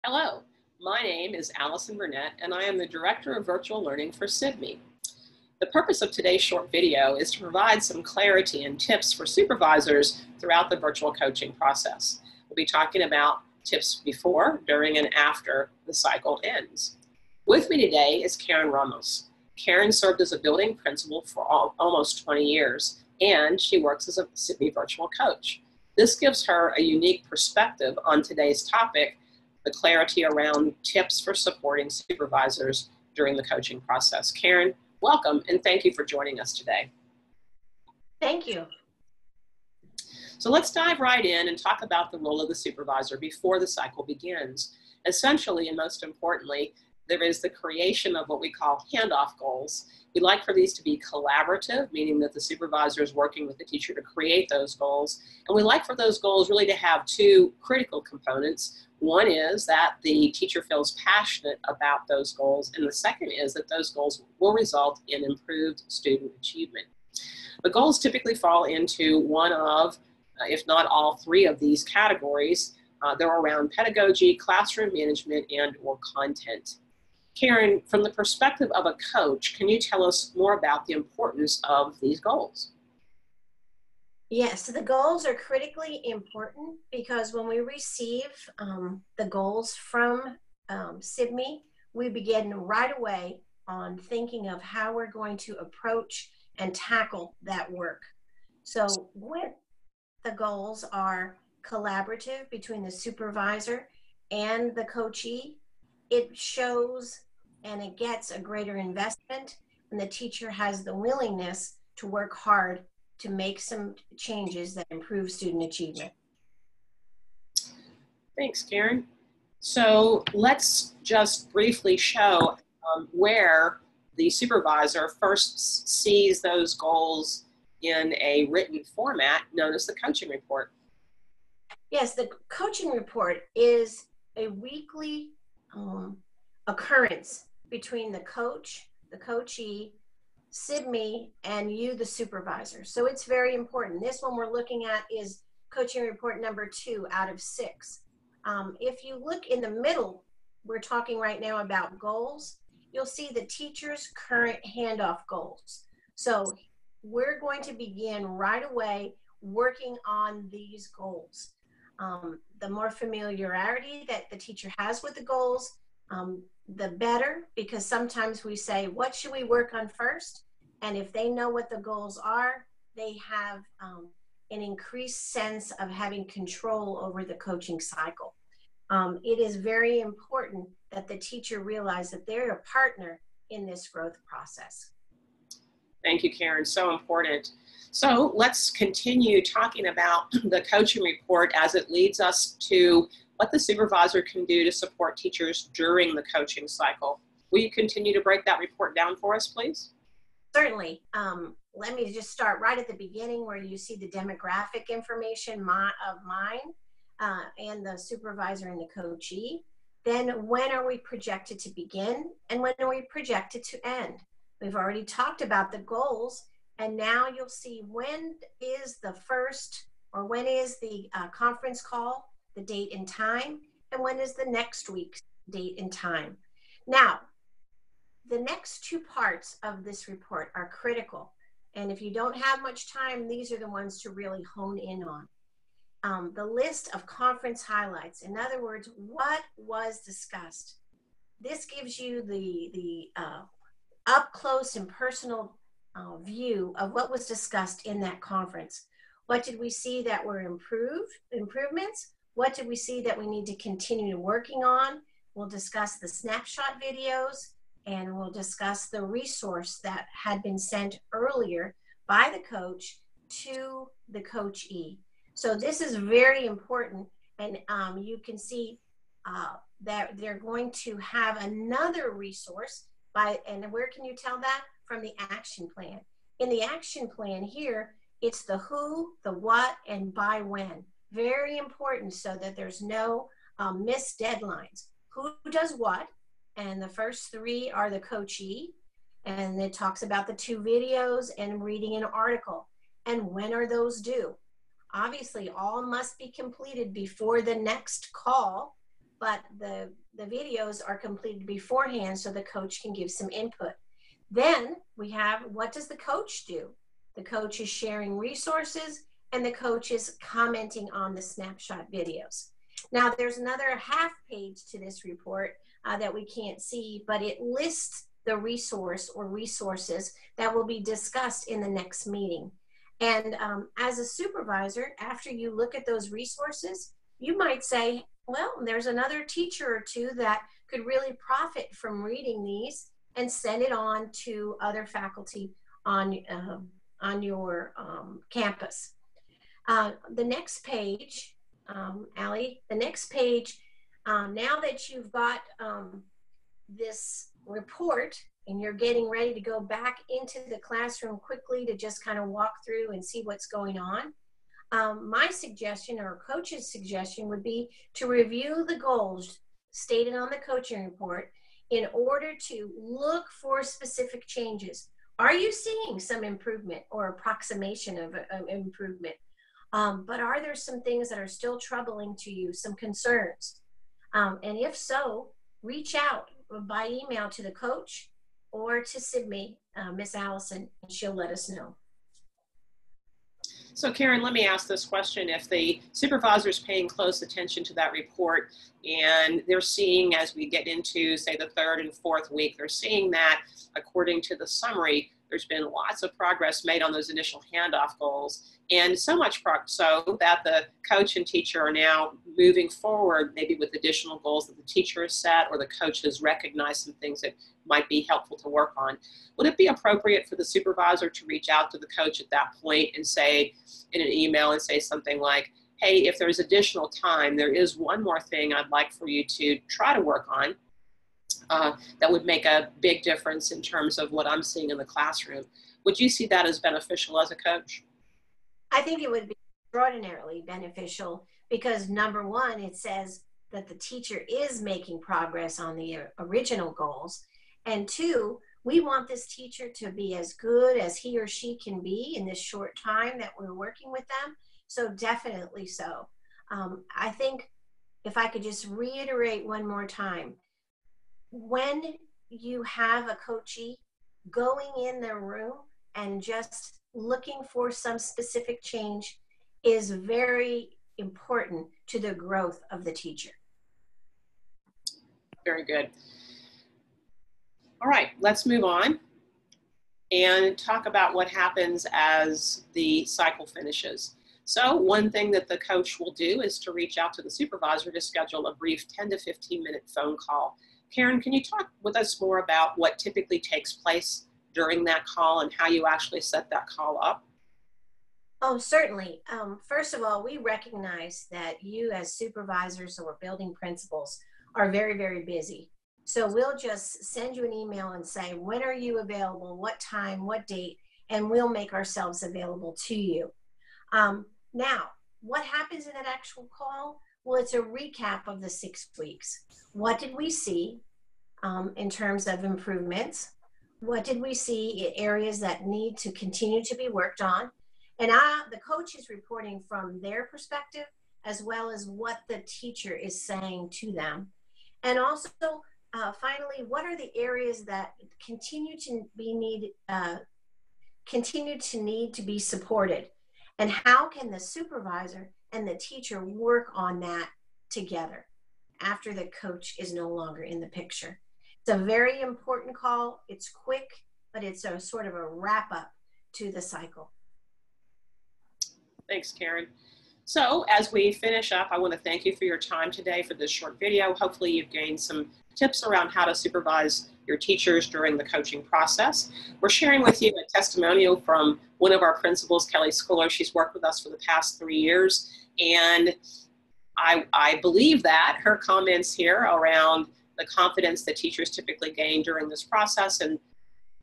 Hello, my name is Allison Burnett, and I am the Director of Virtual Learning for Sibme. The purpose of today's short video is to provide some clarity and tips for supervisors throughout the virtual coaching process. We'll be talking about tips before, during, and after the cycle ends. With me today is Karin Ramos. Karin served as a building principal for almost 20 years, and she works as a Sibme Virtual Coach. This gives her a unique perspective on today's topic, the clarity around tips for supporting supervisors during the coaching process. Karin, welcome, and thank you for joining us today. Thank you. So let's dive right in and talk about the role of the supervisor before the cycle begins. Essentially, and most importantly, there is the creation of what we call handoff goals. We like for these to be collaborative, meaning that the supervisor is working with the teacher to create those goals. And we like for those goals really to have two critical components. One is that the teacher feels passionate about those goals, and the second is that those goals will result in improved student achievement. The goals typically fall into one of, if not all three of these categories. They're around pedagogy, classroom management, and or content. Karin, from the perspective of a coach, can you tell us more about the importance of these goals? Yes, the goals are critically important because when we receive the goals from Sibme, we begin right away on thinking of how we're going to approach and tackle that work. So when the goals are collaborative between the supervisor and the coachee, it shows and it gets a greater investment, and the teacher has the willingness to work hard to make some changes that improve student achievement. Thanks, Karin. So let's just briefly show where the supervisor first sees those goals in a written format known as the coaching report. Yes, the coaching report is a weekly occurrence between the coach, the coachee, Sibme, and you, the supervisor. So it's very important. This one we're looking at is coaching report number 2 out of 6. If you look in the middle, we're talking right now about goals. You'll see the teacher's current handoff goals. So we're going to begin right away working on these goals. The more familiarity that the teacher has with the goals, the better, because sometimes we say, what should we work on first? And if they know what the goals are, they have an increased sense of having control over the coaching cycle. It is very important that the teacher realize that they're a partner in this growth process. Thank you, Karin. So important. So let's continue talking about the coaching report as it leads us to what the supervisor can do to support teachers during the coaching cycle. Will you continue to break that report down for us, please? Certainly. Let me just start right at the beginning where you see the demographic information of mine and the supervisor and the coachee. Then when are we projected to begin and when are we projected to end? We've already talked about the goals, and now you'll see when is the first, or when is the conference call, the date and time, and when is the next week's date and time. Now, the next 2 parts of this report are critical, and if you don't have much time, these are the ones to really hone in on. The list of conference highlights, in other words, what was discussed. This gives you the up close and personal view of what was discussed in that conference. What did we see that were improvements? What did we see that we need to continue working on? We'll discuss the snapshot videos, and we'll discuss the resource that had been sent earlier by the coach to the coachee. So this is very important, and you can see that they're going to have another resource and where can you tell that? From the action plan. In the action plan here, it's the who, the what, and by when. Very important so that there's no missed deadlines. Who does what? And the first 3 are the coachee, and it talks about the 2 videos and reading an article. And when are those due? Obviously, all must be completed before the next call but the videos are completed beforehand so the coach can give some input. Then we have, what does the coach do? The coach is sharing resources and the coach is commenting on the snapshot videos. Now there's another half page to this report that we can't see, but it lists the resource or resources that will be discussed in the next meeting. And as a supervisor, after you look at those resources, you might say, well, there's another teacher or two that could really profit from reading these, and send it on to other faculty on your campus. The next page, Allie, the next page, now that you've got this report and you're getting ready to go back into the classroom quickly to just kind of walk through and see what's going on, my suggestion, or coach's suggestion, would be to review the goals stated on the coaching report in order to look for specific changes. Are you seeing some improvement or approximation of improvement? But are there some things that are still troubling to you, some concerns? And if so, reach out by email to the coach or to Sibme, Miss Allison, and she'll let us know. So Karin, let me ask this question. If the supervisor is paying close attention to that report and they're seeing, as we get into, say, the third and fourth week, they're seeing that according to the summary, there's been lots of progress made on those initial handoff goals, and so much so that the coach and teacher are now moving forward, maybe with additional goals that the teacher has set, or the coach has recognized some things that might be helpful to work on. Would it be appropriate for the supervisor to reach out to the coach at that point and say, in an email, and say something like, hey, if there's additional time, there is one more thing I'd like for you to try to work on that would make a big difference in terms of what I'm seeing in the classroom. Would you see that as beneficial as a coach? I think it would be extraordinarily beneficial because, number one, it says that the teacher is making progress on the original goals. And two, we want this teacher to be as good as he or she can be in this short time that we're working with them. So definitely so. I think if I could just reiterate one more time, when you have a coachee going in their room and just looking for some specific change is very important to the growth of the teacher. Very good. All right, let's move on and talk about what happens as the cycle finishes. So one thing that the coach will do is to reach out to the supervisor to schedule a brief 10 to 15 minute phone call. Karin, can you talk with us more about what typically takes place during that call and how you actually set that call up? Oh, certainly. First of all, we recognize that you as supervisors or building principals are very, very busy. So we'll just send you an email and say, when are you available, what time, what date, and we'll make ourselves available to you. Now, what happens in that actual call? Well, it's a recap of the 6 weeks. What did we see in terms of improvements? What did we see in areas that need to continue to be worked on? And the coach is reporting from their perspective as well as what the teacher is saying to them. And also, finally, what are the areas that continue to need to be supported? And how can the supervisor and the teacher work on that together after the coach is no longer in the picture? It's a very important call. It's quick, but it's a sort of a wrap up to the cycle. Thanks, Karin. So as we finish up, I want to thank you for your time today for this short video. Hopefully you've gained some tips around how to supervise your teachers during the coaching process. We're sharing with you a testimonial from one of our principals, Kelly Schooler. She's worked with us for the past 3 years. And I believe that her comments here around the confidence that teachers typically gain during this process and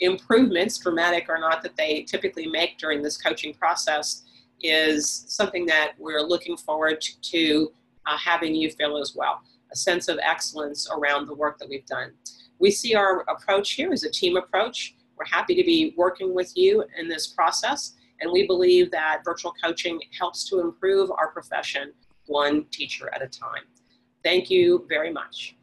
improvements, dramatic or not, that they typically make during this coaching process is something that we're looking forward to having you feel as well, a sense of excellence around the work that we've done. We see our approach here as a team approach. We're happy to be working with you in this process, and we believe that virtual coaching helps to improve our profession one teacher at a time. Thank you very much.